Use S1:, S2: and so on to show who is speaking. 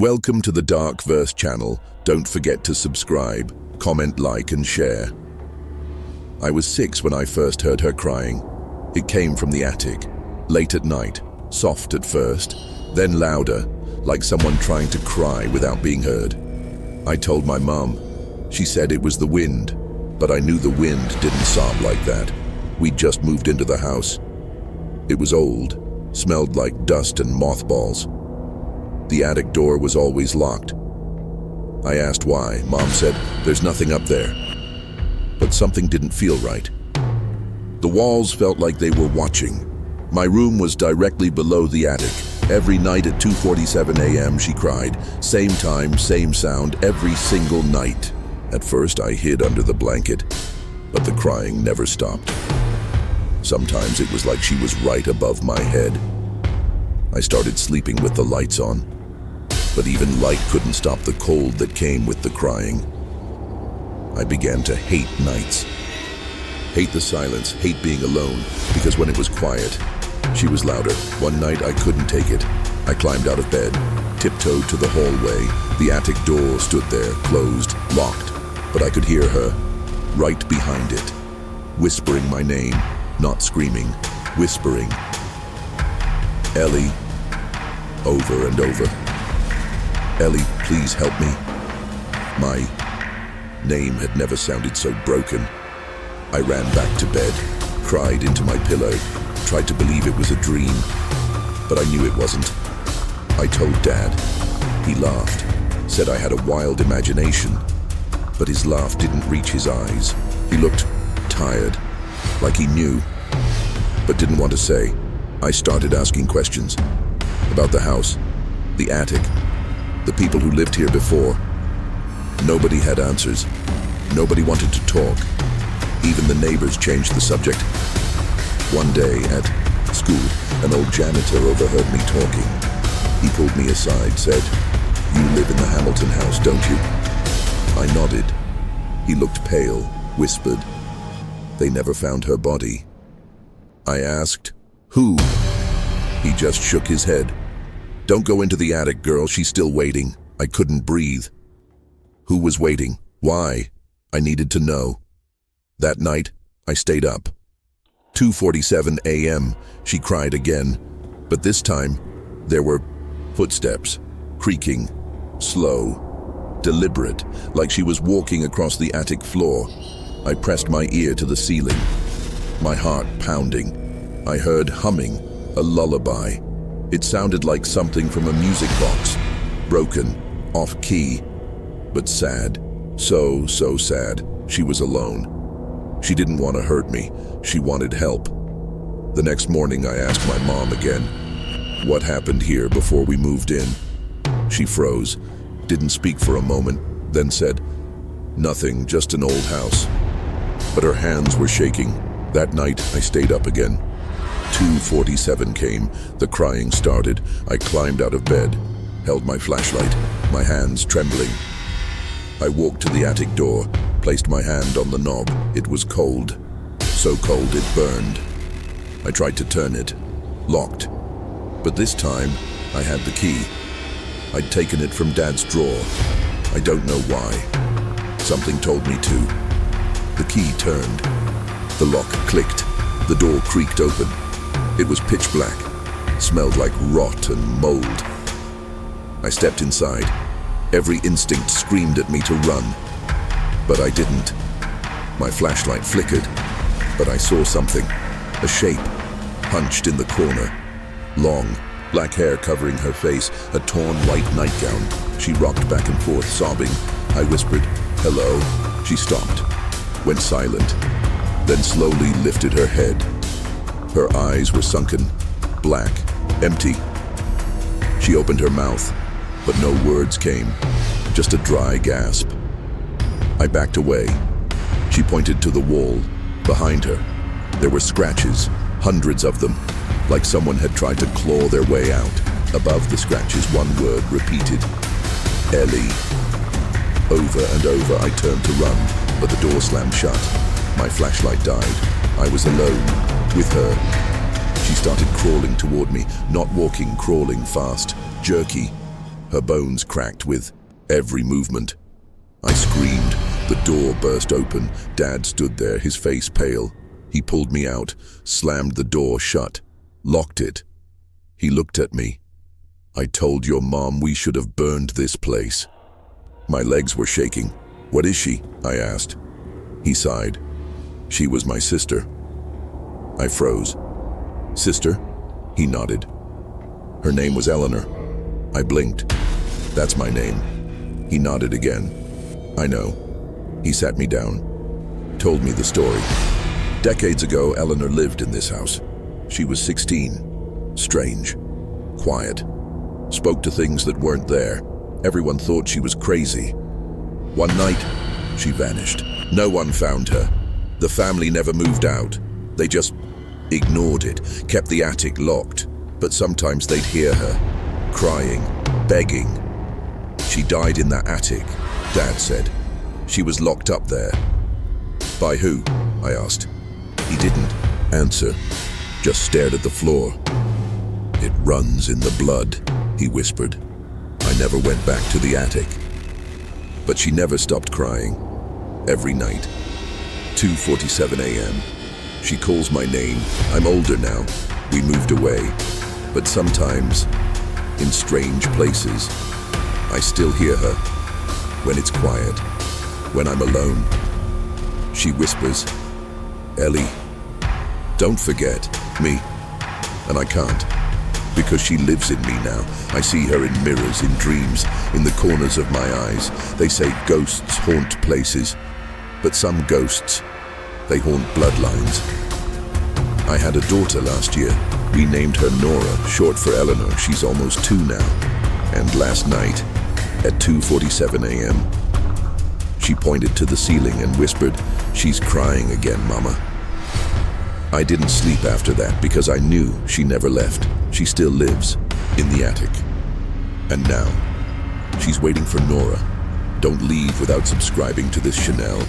S1: Welcome to the Dark Verse channel. Don't forget to subscribe, comment, like, and share. I was 6 when I first heard her crying. It came from the attic, late at night, soft at first, then louder, like someone trying to cry without being heard. I told my mom. She said it was the wind, but I knew the wind didn't sob like that. We'd just moved into the house. It was old, smelled like dust and mothballs. The attic door was always locked. I asked why. Mom said, "There's nothing up there." But something didn't feel right. The walls felt like they were watching. My room was directly below the attic. Every night at 2:47 a.m. she cried. Same time, same sound, every single night. At first I hid under the blanket, but the crying never stopped. Sometimes it was like she was right above my head. I started sleeping with the lights on, but even light couldn't stop the cold that came with the crying. I began to hate nights. Hate the silence, hate being alone, because when it was quiet, she was louder. One night I couldn't take it. I climbed out of bed, tiptoed to the hallway. The attic door stood there, closed, locked, but I could hear her, right behind it, whispering my name, not screaming, whispering. Ellie, over and over. Ellie, please help me. My name had never sounded so broken. I ran back to bed, cried into my pillow, tried to believe it was a dream, but I knew it wasn't. I told Dad. He laughed, said I had a wild imagination, but his laugh didn't reach his eyes. He looked tired, like he knew, but didn't want to say. I started asking questions about the house, the attic, the people who lived here before. Nobody had answers. Nobody wanted to talk. Even the neighbors changed the subject. One day at school, an old janitor overheard me talking. He pulled me aside, said, "You live in the Hamilton house, don't you?" I nodded. He looked pale, whispered, "They never found her body." I asked, "Who?" He just shook his head. "Don't go into the attic, girl, she's still waiting." I couldn't breathe. Who was waiting? Why? I needed to know. That night, I stayed up. 2:47 a.m., she cried again, but this time, there were footsteps, creaking, slow, deliberate, like she was walking across the attic floor. I pressed my ear to the ceiling, my heart pounding. I heard humming, a lullaby. It sounded like something from a music box, broken, off-key, but sad. So sad. She was alone. She didn't want to hurt me. She wanted help. The next morning, I asked my mom again, what happened here before we moved in? She froze, didn't speak for a moment, then said, "Nothing, just an old house." But her hands were shaking. That night, I stayed up again. 2:47 came. The crying started. I climbed out of bed, held my flashlight, my hands trembling. I walked to the attic door, placed my hand on the knob. It was cold. So cold it burned. I tried to turn it. Locked. But this time, I had the key. I'd taken it from Dad's drawer. I don't know why. Something told me to. The key turned. The lock clicked. The door creaked open. It was pitch black. Smelled like rot and mold. I stepped inside. Every instinct screamed at me to run. But I didn't. My flashlight flickered, but I saw something. A shape, hunched in the corner. Long, black hair covering her face, a torn white nightgown. She rocked back and forth, sobbing. I whispered, "Hello." She stopped, went silent, then slowly lifted her head. Her eyes were sunken, black, empty. She opened her mouth, but no words came, just a dry gasp. I backed away. She pointed to the wall, behind her. There were scratches, hundreds of them, like someone had tried to claw their way out. Above the scratches, one word repeated, "Ellie." Over and over, I turned to run, but the door slammed shut. My flashlight died. I was alone, with her. She started crawling toward me, not walking, crawling fast, jerky. Her bones cracked with every movement. I screamed. The door burst open. Dad stood there, his face pale. He pulled me out, slammed the door shut, locked it. He looked at me. "I told your mom we should have burned this place." My legs were shaking. "What is she?" I asked. He sighed. "She was my sister." I froze. "Sister?" He nodded. "Her name was Eleanor." I blinked. "That's my name." He nodded again. "I know." He sat me down, told me the story. Decades ago, Eleanor lived in this house. She was 16, strange, quiet, spoke to things that weren't there. Everyone thought she was crazy. One night, she vanished. No one found her. The family never moved out. They just ignored it, kept the attic locked. But sometimes they'd hear her, crying, begging. "She died in that attic," Dad said. "She was locked up there." "By who?" I asked. He didn't answer, just stared at the floor. "It runs in the blood," he whispered. I never went back to the attic. But she never stopped crying. Every night, 2:47 a.m., she calls my name. I'm older now. We moved away. But sometimes, in strange places, I still hear her. When it's quiet, when I'm alone, she whispers, "Ellie, don't forget me." And I can't, because she lives in me now. I see her in mirrors, in dreams, in the corners of my eyes. They say ghosts haunt places, but some ghosts, they haunt bloodlines. I had a daughter last year. We named her Nora, short for Eleanor. She's almost 2 now. And last night, at 2:47 a.m., she pointed to the ceiling and whispered, "She's crying again, Mama." I didn't sleep after that because I knew she never left. She still lives in the attic. And now, she's waiting for Nora. Don't leave without subscribing to this channel.